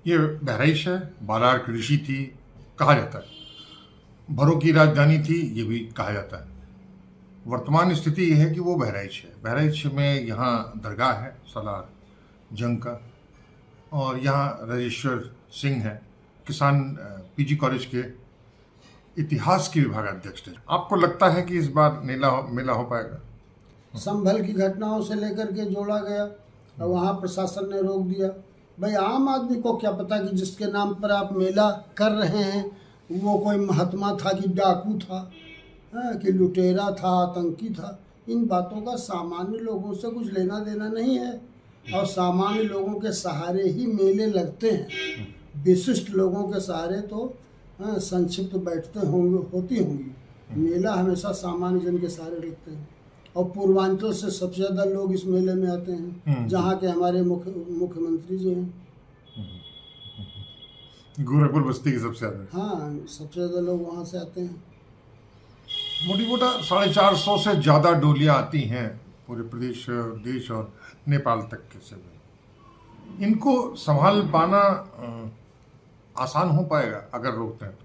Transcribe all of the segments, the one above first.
ये बहराइच है, बालार की ऋषि थी कहा जाता है, भरों की राजधानी थी ये भी कहा जाता है। वर्तमान स्थिति ये है कि वो बहराइच है। बहराइच में यहाँ दरगाह है सालार जंग का, और यहाँ राजेश्वर सिंह है, किसान पीजी कॉलेज के इतिहास के विभागाध्यक्ष थे। आपको लगता है कि इस बार मेला हो पाएगा? संभल की घटनाओं से लेकर के जोड़ा गया और वहाँ प्रशासन ने रोक दिया। भाई आम आदमी को क्या पता कि जिसके नाम पर आप मेला कर रहे हैं वो कोई महात्मा था कि डाकू था, कि लुटेरा था, आतंकी था। इन बातों का सामान्य लोगों से कुछ लेना देना नहीं है, और सामान्य लोगों के सहारे ही मेले लगते हैं। विशिष्ट लोगों के सहारे तो संक्षिप्त बैठते होती होंगी। मेला हमेशा सामान्य जन के सहारे लगते हैं, और पूर्वांचल से सबसे ज़्यादा लोग इस मेले में आते हैं, जहाँ के हमारे मुख्यमंत्री जी हैं। गोरखपुर बस्ती के सबसे ज़्यादा, हाँ, सबसे ज़्यादा लोग वहाँ से आते हैं। मोटी मोटा 450 से ज़्यादा डोलियाँ आती हैं पूरे प्रदेश, देश और नेपाल तक के से। इनको संभाल पाना आसान हो पाएगा अगर रोकते हैं?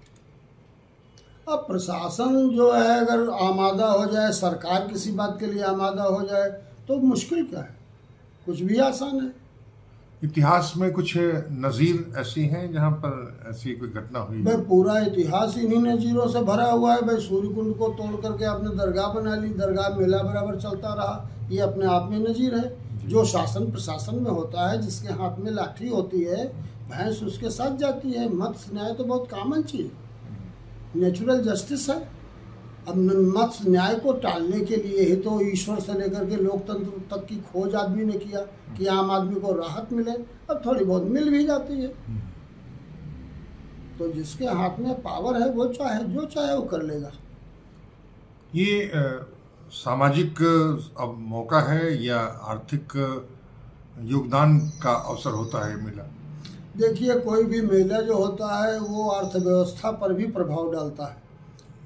अब प्रशासन जो है अगर आमादा हो जाए, सरकार किसी बात के लिए आमादा हो जाए तो मुश्किल क्या है, कुछ भी आसान है। इतिहास में कुछ नज़ीर ऐसी हैं जहाँ पर ऐसी कोई घटना हुई? भाई पूरा इतिहास इन्हीं नज़ीरों से भरा हुआ है। भाई सूर्यकुंड को तोड़ करके आपने दरगाह बना ली, दरगाह मेला बराबर चलता रहा, ये अपने आप में नज़ीर है। जो शासन प्रशासन में होता है, जिसके हाथ में लाठी होती है, भैंस उसके साथ जाती है। मत्स्य न्याय तो बहुत कॉमन चीज़ है, नेचुरल जस्टिस है। अब मत्स्य न्याय को टालने के लिए ही तो ईश्वर से लेकर के लोकतंत्र तक की खोज आदमी ने किया कि आम आदमी को राहत मिले। अब थोड़ी बहुत मिल भी जाती है। तो जिसके हाथ में पावर है वो चाहे जो चाहे वो कर लेगा। ये सामाजिक अब मौका है या आर्थिक योगदान का अवसर होता है मेला? देखिए, कोई भी मेला जो होता है वो अर्थव्यवस्था पर भी प्रभाव डालता है।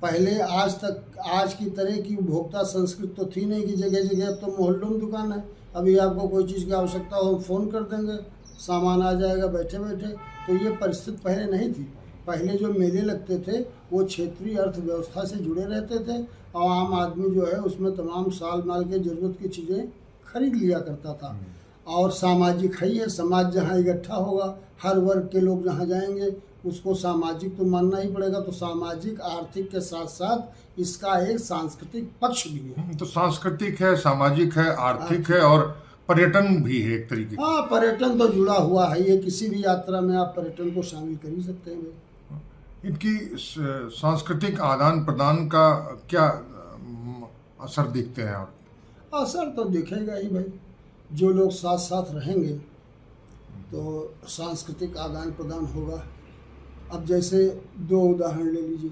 पहले आज की तरह की उपभोक्ता संस्कृति तो थी नहीं कि जगह जगह अब तो मोहल्लों में दुकान है। अभी आपको कोई चीज़ की आवश्यकता हो फ़ोन कर देंगे, सामान आ जाएगा बैठे बैठे। तो ये परिस्थिति पहले नहीं थी। पहले जो मेले लगते थे वो क्षेत्रीय अर्थव्यवस्था से जुड़े रहते थे, और आम आदमी जो है उसमें तमाम साल माल के ज़रूरत की चीज़ें खरीद लिया करता था। और सामाजिक है ये, समाज जहाँ इकट्ठा होगा, हर वर्ग के लोग जहाँ जाएंगे उसको सामाजिक तो मानना ही पड़ेगा। तो सामाजिक आर्थिक के साथ साथ इसका एक सांस्कृतिक पक्ष भी है। तो सांस्कृतिक है, सामाजिक है, आर्थिक है, और पर्यटन भी है एक तरीके। हाँ, पर्यटन तो जुड़ा हुआ है। ये किसी भी यात्रा में आप पर्यटन को शामिल कर ही सकते हैं। इनकी सांस्कृतिक आदान प्रदान का क्या असर देखते हैं आप? असर तो दिखेगा ही भाई। जो लोग साथ साथ रहेंगे तो सांस्कृतिक आदान प्रदान होगा। अब जैसे दो उदाहरण ले लीजिए।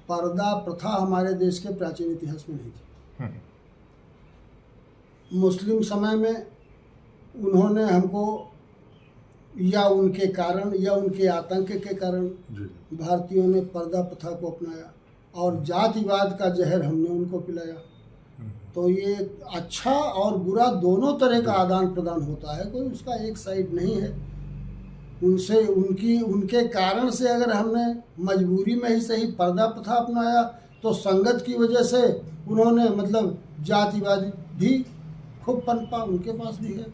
पर्दा प्रथा हमारे देश के प्राचीन इतिहास में नहीं थी। मुस्लिम समय में उन्होंने हमको या उनके कारण या उनके आतंक के कारण भारतीयों ने पर्दा प्रथा को अपनाया, और जातिवाद का जहर हमने उनको पिलाया। तो ये अच्छा और बुरा दोनों तरह का आदान प्रदान होता है, कोई उसका एक साइड नहीं है। उनसे उनके कारण से अगर हमने मजबूरी में ही सही पर्दा प्रथा अपनाया, तो संगत की वजह से उन्होंने मतलब जातिवाद भी खूब पनपा, उनके पास भी है।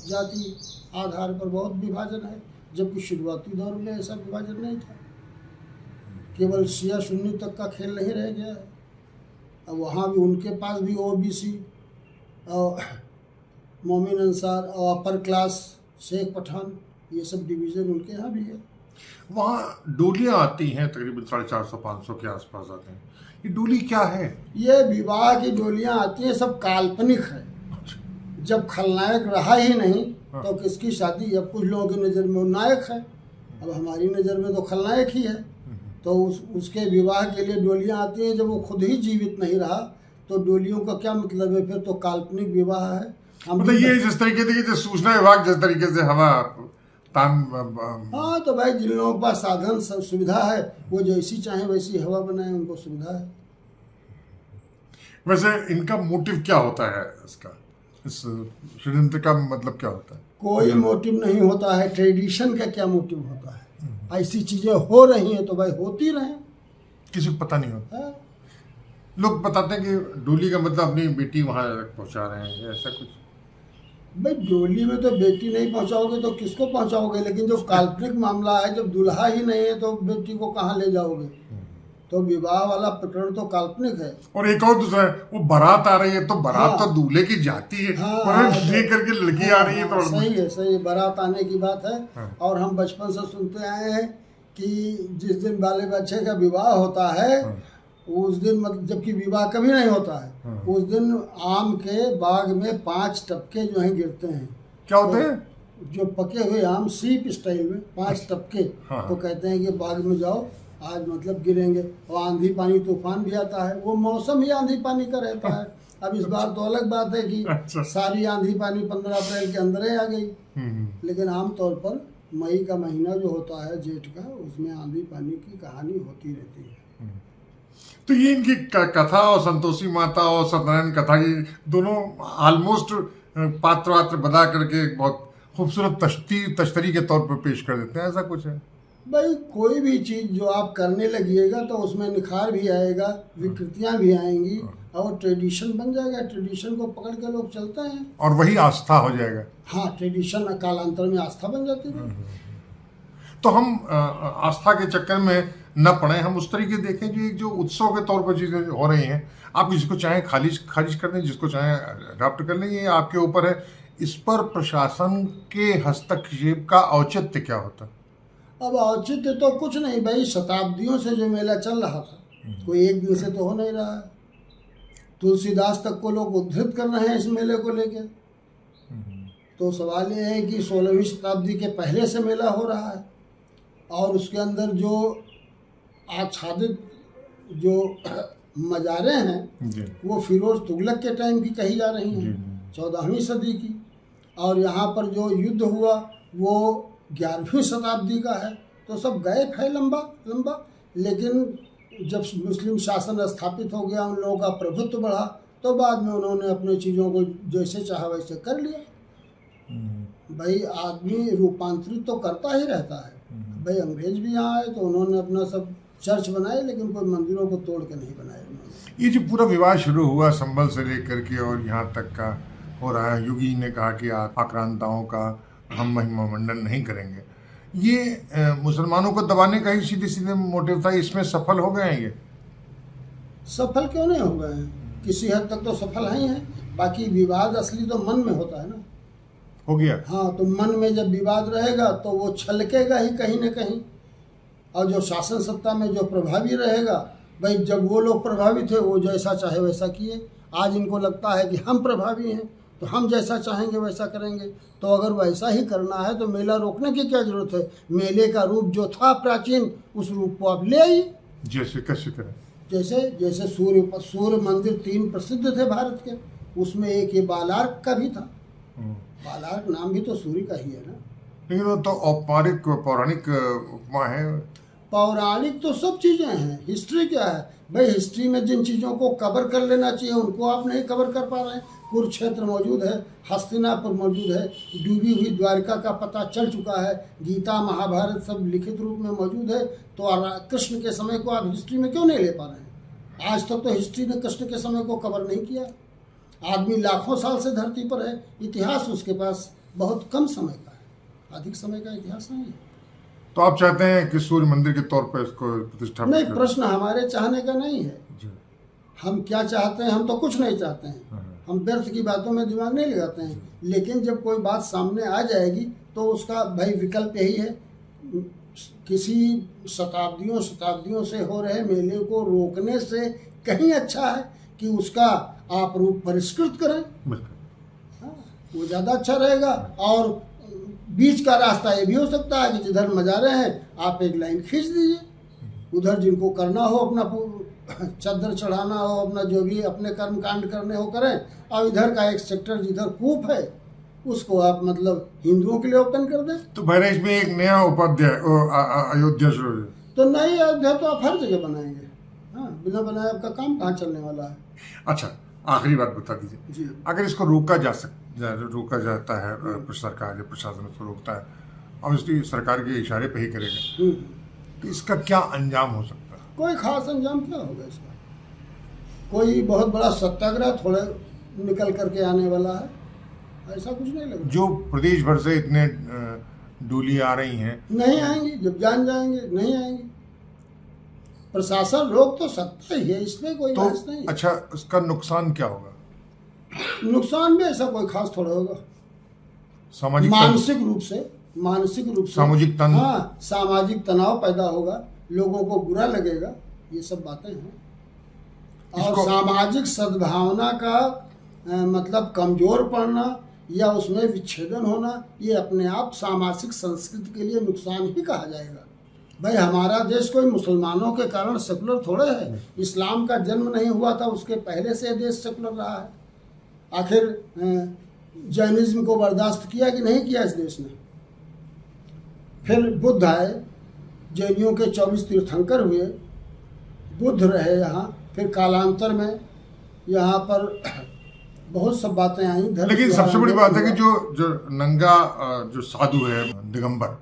जाति आधार पर बहुत विभाजन है, जबकि शुरुआती दौर में ऐसा विभाजन नहीं था। केवल शिया सुन्नी तक का खेल नहीं रह गया है। अब वहाँ भी उनके पास भी ओबीसी और मोमिन अंसार और अपर क्लास शेख पठान, ये सब डिवीज़न उनके यहाँ भी है। वहाँ डोलियाँ आती हैं तकरीबन 450-500 के आसपास आते हैं। ये डोली क्या है? ये विवाह की डोलियाँ आती हैं, सब काल्पनिक है। जब खलनायक रहा ही नहीं तो किसकी शादी? अब कुछ लोगों की नज़र में वो नायक है, अब हमारी नज़र में तो खलनायक ही है। तो उसके विवाह के लिए डोलियाँ आती हैं। जब वो खुद ही जीवित नहीं रहा तो डोलियों का क्या मतलब है? फिर तो काल्पनिक विवाह है। मतलब ये जिस तरीके से सूचना विभाग जिस तरीके से हवा हाँ, तो भाई जिन लोगों के पास साधन सुविधा है वो जैसी चाहे वैसी हवा बनाए, उनको सुविधा है। वैसे इनका मोटिव क्या होता है? इसका, इस षड्यंत्र का मतलब क्या होता है? कोई मोटिव नहीं होता है। ट्रेडिशन का क्या मोटिव होता है? ऐसी चीजें हो रही हैं तो भाई होती रहे, किसी को पता नहीं होता। लोग बताते हैं कि डोली का मतलब अपनी बेटी वहां तक पहुंचा रहे हैं, ऐसा कुछ। भाई डोली में तो बेटी नहीं पहुंचाओगे तो किसको पहुंचाओगे? लेकिन जो काल्पनिक मामला है, जब दूल्हा ही नहीं है तो बेटी को कहाँ ले जाओगे? तो विवाह वाला प्रकरण तो काल्पनिक है। और एक और दूसरा है, वो बारात आ रही है तो बारात हाँ, तो दूल्हे की जाती है, हाँ, और हाँ, ले करके लड़की आ रही है तो सही है, सही है, बारात आने की बात है। हाँ। और हम बचपन से सुनते आए हैं कि जिस दिन बाले बच्चे का विवाह होता है, हाँ। उस दिन मतलब जबकि विवाह कभी नहीं होता है, हाँ। उस दिन आम के बाग में 5 टपके जो हैं गिरते हैं। क्या होते हैं? जो पके हुए आम सीप स्टाइल में 5 टपके, हाँ। तो कहते हैं कि बाग में जाओ, आज मतलब गिरेंगे। और आंधी पानी तूफान भी आता है, वो मौसम ही आंधी पानी का रहता है। अब इस बार तो अलग बात है कि अच्छा। सारी आंधी पानी 15 अप्रैल के अंदर ही आ गई। लेकिन आमतौर पर मई का महीना जो होता है, जेठ का, उसमें आंधी पानी की कहानी होती रहती है। तो ये इनकी कथा और संतोषी माता और सत्यनारायण कथा की दोनों ऑलमोस्ट पात्र वात्र बना करके एक बहुत खूबसूरत तश्तरी के तौर पर पेश कर देते हैं, ऐसा कुछ है? भाई कोई भी चीज़ जो आप करने लगिएगा तो उसमें निखार भी आएगा, विकृतियां भी आएंगी, और ट्रेडिशन बन जाएगा। ट्रेडिशन को पकड़ के लोग चलते हैं और वही आस्था हो जाएगा। हाँ, ट्रेडिशन कालांतर में आस्था बन जाती है। तो हम आस्था के चक्कर में न पड़े, हम उस तरीके देखें जो एक जो उत्सव के तौर पर चीज़ें हो रही हैं। आप जिसको चाहें खारिज कर दें, जिसको चाहें अडॉप्ट कर लें, ये आपके ऊपर है। इस पर प्रशासन के हस्तक्षेप का औचित्य क्या होता है? अब औचित्य तो कुछ नहीं भाई, शताब्दियों से जो मेला चल रहा था, कोई एक दिन से तो हो नहीं रहा है। तुलसीदास तक को लोग उद्धृत कर रहे हैं इस मेले को लेके। तो सवाल ये है कि 16वीं शताब्दी के पहले से मेला हो रहा है, और उसके अंदर जो आच्छादित जो मज़ारें हैं वो फिरोज तुगलक के टाइम की कही जा रही हैं, 14वीं सदी की। और यहाँ पर जो युद्ध हुआ वो 11वीं शताब्दी का है। तो सब गैप है लंबा लंबा। लेकिन जब मुस्लिम शासन स्थापित हो गया, उन लोगों का प्रभुत्व बढ़ा, तो बाद में उन्होंने अपने चीज़ों को जैसे चाहा वैसे कर लिया। भाई आदमी रूपांतरित तो करता ही रहता है। भाई अंग्रेज भी यहाँ आए तो उन्होंने अपना सब चर्च बनाए, लेकिन कोई मंदिरों को तोड़ के नहीं बनाए उन्होंने। ये जो पूरा विवाद शुरू हुआ संभल से लेकर के और यहाँ तक का हो रहा है, योगी ने कहा कि आक्रांताओं का हम महिमा मंडन नहीं करेंगे, ये मुसलमानों को दबाने का ही सीधे सीधे मोटिव था। इसमें सफल हो गए हैं ये? सफल क्यों नहीं हो गए हैं? किसी हद तक तो सफल ही हैं। बाकी विवाद असली तो मन में होता है ना। हो गया। हाँ, तो मन में जब विवाद रहेगा तो वो छलकेगा ही कहीं न कहीं। और जो शासन सत्ता में जो प्रभावी रहेगा, भाई जब वो लोग प्रभावी थे वो जैसा चाहे वैसा किए। आज इनको लगता है कि हम प्रभावी हैं तो हम जैसा चाहेंगे वैसा करेंगे। तो अगर वैसा ही करना है तो मेला रोकने की क्या जरूरत है? मेले का रूप जो था प्राचीन, उस रूप को आप ले आइए। जैसे कैसे करें? जैसे सूर्य मंदिर 3 प्रसिद्ध थे भारत के, उसमें एक ये बालार्क का भी था। बालार्क नाम भी तो सूर्य का ही है ना। लेकिन वो तो औपचारिक पौराणिक उपमा है। पौराणिक तो सब चीज़ें हैं। हिस्ट्री क्या है भाई? हिस्ट्री में जिन चीज़ों को कवर कर लेना चाहिए उनको आप नहीं कवर कर पा रहे हैं। कुरुक्षेत्र मौजूद है, हस्तिनापुर मौजूद है, डूबी हुई द्वारका का पता चल चुका है, गीता महाभारत सब लिखित रूप में मौजूद है। तो कृष्ण के समय को आप हिस्ट्री में क्यों नहीं ले पा रहे हैं? आज तक तो हिस्ट्री ने कृष्ण के समय को कवर नहीं किया। आदमी लाखों साल से धरती पर है, इतिहास उसके पास बहुत कम समय का है, अधिक समय का इतिहास नहीं है। तो आप चाहते हैं कि सूर्य मंदिर के तौर पर इसको प्रतिष्ठा? नहीं, प्रश्न हमारे चाहने का नहीं है। हम क्या चाहते हैं? हम तो कुछ नहीं चाहते हैं। हम व्यर्थ की बातों में दिमाग नहीं लगाते हैं। लेकिन जब कोई बात सामने आ जाएगी तो उसका भाई विकल्प यही है, किसी शताब्दियों से हो रहे मेले को रोकने से कहीं अच्छा है कि उसका आप रूप परिष्कृत करें। हाँ, वो ज़्यादा अच्छा रहेगा। और बीच का रास्ता ये भी हो सकता है कि जिधर मज़ारे हैं आप एक लाइन खींच दीजिए, उधर जिनको करना हो अपना चद्दर चढ़ाना हो, अपना जो भी अपने कर्म कांड करने हो करें, और इधर का एक सेक्टर जिधर कूप है उसको आप मतलब हिंदुओं के लिए ओपन कर दें। तो बहरहाल में एक नया उपाध्याय अयोध्या शुरू हो। तो नई अयोध्या तो आप हर जगह बनाएंगे। हाँ, बिना बनाए आपका काम कहाँ चलने वाला है? अच्छा, आखिरी बात बता दीजिए जी। अगर इसको रोका रोका जाता है, सरकार या प्रशासन उसको रोकता है, ऑब्वियसली सरकार के इशारे पे ही करेगा, तो इसका क्या अंजाम हो सकता है? कोई खास अंजाम क्या होगा इसका? कोई बहुत बड़ा सत्याग्रह थोड़े निकल करके आने वाला है, ऐसा कुछ नहीं लगता। जो प्रदेश भर से इतने डोली आ रही हैं, नहीं आएंगी, जब जान जाएंगे नहीं आएंगी। प्रशासन रोक तो सकता ही है, इसमें कोई बहस नहीं है। अच्छा, उसका नुकसान क्या होगा? नुकसान भी ऐसा कोई खास थोड़ा होगा। सामाजिक मानसिक रूप से सामाजिक तनाव, हाँ, सामाजिक तनाव पैदा होगा, लोगों को बुरा लगेगा, ये सब बातें हैं। और सामाजिक सद्भावना का मतलब कमजोर पड़ना या उसमें विच्छेदन होना, ये अपने आप सामाजिक संस्कृति के लिए नुकसान ही कहा जाएगा। भाई हमारा देश कोई मुसलमानों के कारण सेकुलर थोड़े है, इस्लाम का जन्म नहीं हुआ था उसके पहले से देश सेकुलर रहा है। आखिर जैनिज्म को बर्दाश्त किया कि नहीं किया इस देश ने? फिर बुद्ध आए, जैनियों के 24 तीर्थंकर हुए, बुद्ध रहे यहाँ, फिर कालांतर में यहाँ पर बहुत सब बातें आई। लेकिन सबसे बड़ी बात है कि जो नंगा जो साधु है दिगंबर,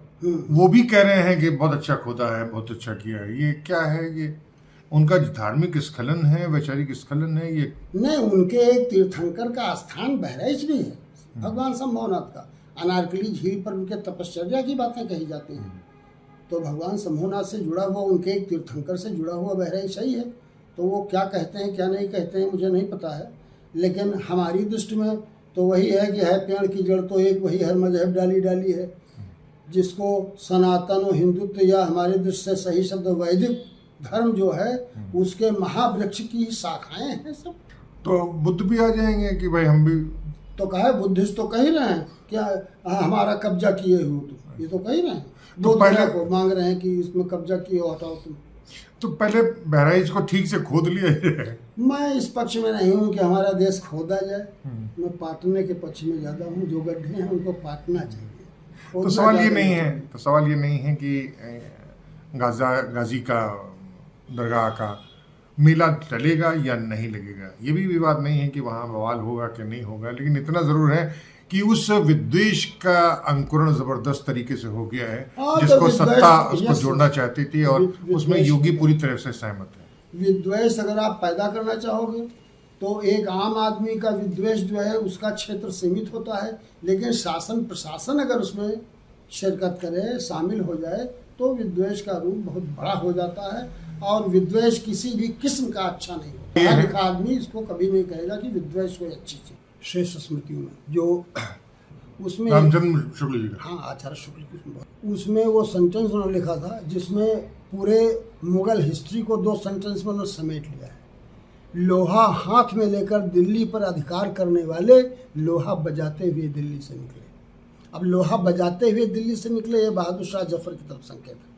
वो भी कह रहे हैं कि बहुत अच्छा खोदा है, बहुत अच्छा किया है। ये क्या है? ये उनका धार्मिक स्खलन है, वैचारिक स्खलन है? ये नहीं, उनके एक तीर्थंकर का स्थान बहराइच भी है, भगवान शंभुनाथ का। अनारकली झील पर उनके तपश्चर्या की बातें कही जाती हैं, तो भगवान शंभुनाथ से जुड़ा हुआ, उनके एक तीर्थंकर से जुड़ा हुआ बहराइच सही है। तो वो क्या कहते हैं क्या नहीं कहते हैं मुझे नहीं पता है, लेकिन हमारी दृष्टि में तो वही है कि है पेड़ की जड़ तो एक, वही हर मजहब डाली डाली है। जिसको सनातन और हिंदुत्व या हमारी दृष्टि से सही शब्द वैदिक धर्म जो है, उसके महावृक्ष की शाखाएं हैं सब। तो बुद्ध भी आ जाएंगे कि भाई हम भी तो कहे, बुद्धिस्ट तो कह ही रहे हैं क्या हमारा कब्जा किए हो तुम, ये तो कह ही रहे हैं। तो पहले को मांग रहे हैं कि इसमें कब्जा किए हो, हटाओ तुम। तो पहले बहराइच को ठीक से खोद लिया जाए। मैं इस पक्ष में नहीं हूँ कि हमारा देश खोदा जाए, मैं पाटने के पक्ष में ज़्यादा हूँ। जो गड्ढे हैं उनको पाटना चाहिए। तो सवाल ये नहीं है कि गाजी का दरगाह का मेला चलेगा या नहीं लगेगा, ये भी विवाद नहीं है कि वहाँ बवाल होगा कि नहीं होगा। लेकिन इतना ज़रूर है कि उस विद्वेष का अंकुरण ज़बरदस्त तरीके से हो गया है, जिसको सत्ता उसको जोड़ना चाहती थी, और उसमें योगी पूरी तरह से सहमत है। विद्वेष अगर आप पैदा करना चाहोगे तो एक आम आदमी का विद्वेष जो है उसका क्षेत्र सीमित होता है, लेकिन शासन प्रशासन अगर उसमें शिरकत करे, शामिल हो जाए, तो विद्वेष का रूप बहुत बड़ा हो जाता है। और विद्वेष किसी भी किस्म का अच्छा नहीं होता। पढ़ा लिखा आदमी इसको कभी नहीं कहेगा कि विद्वेष कोई अच्छी चीज। श्रेष्ठ स्मृतियों में जो उसमें रामचंद्र शुक्ल जी का, हाँ, आचार्य शुक्ल की, उसमें वो सेंटेंस उन्होंने लिखा था जिसमें पूरे मुगल हिस्ट्री को 2 सेंटेंस में उन्होंने समेट लिया है। लोहा हाथ में लेकर दिल्ली पर अधिकार करने वाले लोहा बजाते हुए दिल्ली से निकले। अब लोहा बजाते हुए दिल्ली से निकले, ये बहादुर शाह जफर की तरफ संकेत है,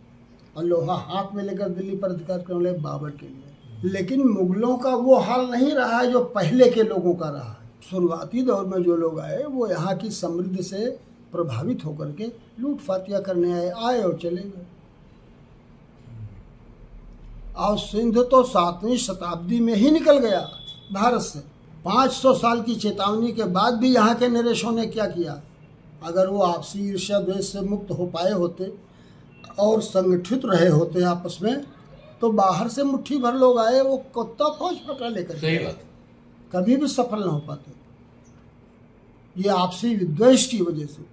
और लोहा हाथ में लेकर दिल्ली पर अधिकार करने वाले बाबर के लिए। लेकिन मुगलों का वो हाल नहीं रहा है जो पहले के लोगों का रहा है। शुरुआती दौर में जो लोग आए वो यहाँ की समृद्धि से प्रभावित होकर के लूट फातिया करने आए और चले गए। और सिंध तो 7वीं शताब्दी में ही निकल गया भारत से। 500 साल की चेतावनी के बाद भी यहाँ के नरेशों ने क्या किया? अगर वो आपसी ईर्ष्या द्वेष से मुक्त हो पाए होते और संगठित रहे होते आपस में, तो बाहर से मुट्ठी भर लोग आए, वो कुत्ता फौज पकड़ लेकर, सही बात, कभी भी सफल न हो पाते। ये आपसी विद्वेष की वजह से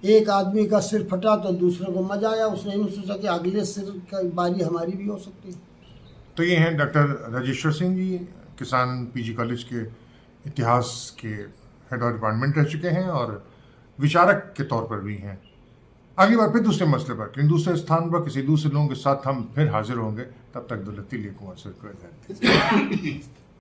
एक आदमी का सिर फटा तो दूसरे को मजा आया, उसने नहीं सोचा कि अगले सिर का बारी हमारी भी हो सकती है। तो ये हैं डॉक्टर राजेश्वर सिंह जी, किसान पीजी कॉलेज के इतिहास के हेड ऑफ डिपार्टमेंट रह चुके हैं और विचारक के तौर पर भी हैं। अगली बार फिर दूसरे मसले पर, लेकिन दूसरे स्थान पर किसी दूसरे लोगों के साथ हम फिर हाजिर होंगे। तब तक दुलती लिए कुमार से